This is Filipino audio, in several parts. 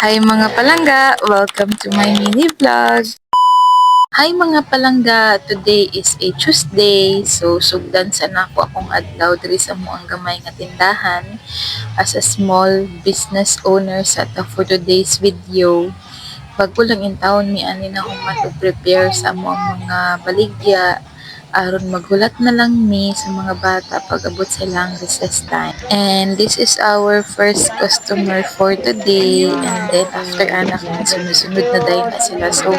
Hi mga palangga! Welcome to my mini vlog! Hi mga palangga! Today is a Tuesday. So, sugdan sa nako akong adlaw diri sa moang gamay nga tindahan as a small business owner sa for today's video. Bago lang in town mi ani na human og prepare sa moang mga baligya aron maghulat na lang mi sa mga bata pag abot silang recess time. And this is our first customer for today. And then after anak na sunod-sunod na dahil na sila. So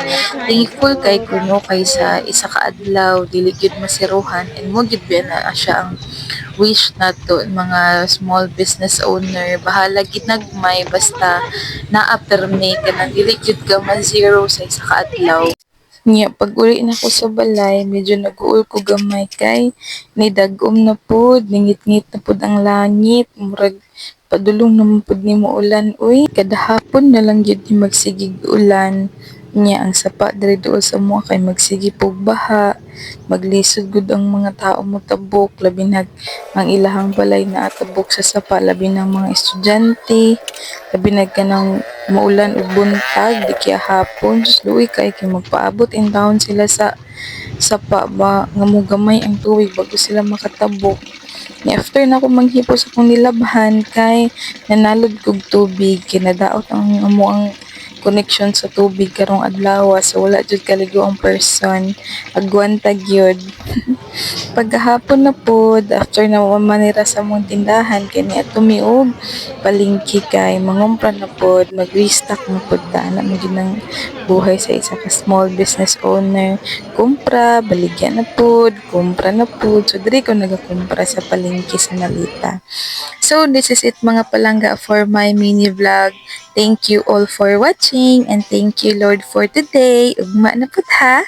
thankful kay kuno kay sa isa ka adlaw dili gyud masiruhan and mo gyud ba na siya ang wish nato mga small business owner bahala ginagmay basta naa permi kanang dili gyud ka ma-zero sa isa ka adlaw. Nya pag uli na ko sa balay, medyo nag-uol ko gamay kay nidagom na pod, ningit-ngit na pod ang langit, murag padulong naman pod nimo ulan uy. Kada hapon na lang gyud ni magsigig ulan. Nya ang sapa diri duol sa mua kay magsigi pog baha, maglisod gud ang mga tao mo tabok labi na ang ilahang balay na tabok sa sapa labi ng mga estudyante, labi na kanang maulan ug buntag di kaya hapon sus luoy kay magpaabot in town sila sa sapa ba nga mo gamay ang tuig bago sila makatabok. Ni after na ako manghipo sa akong nilabhan kay nanalod kog tubig kinadaot ang amo ang connection sa tubig karong adlaw so wala jud kaligo ang person agwanta gyud. Pagkahapon na pod after na manira sa mong tindahan kani ato mi og palengke kay mangumpra na pod mag-restock na pod ta na mo gyud ang buhay sa isa ka small business owner. Kumpra baligya na pod, kumpra na pod, so diri ko nagakumpra sa palengke sa Nalita. So this is it mga palangga for my mini vlog. Thank you all for watching and thank you Lord for today. Ugma na pod ha.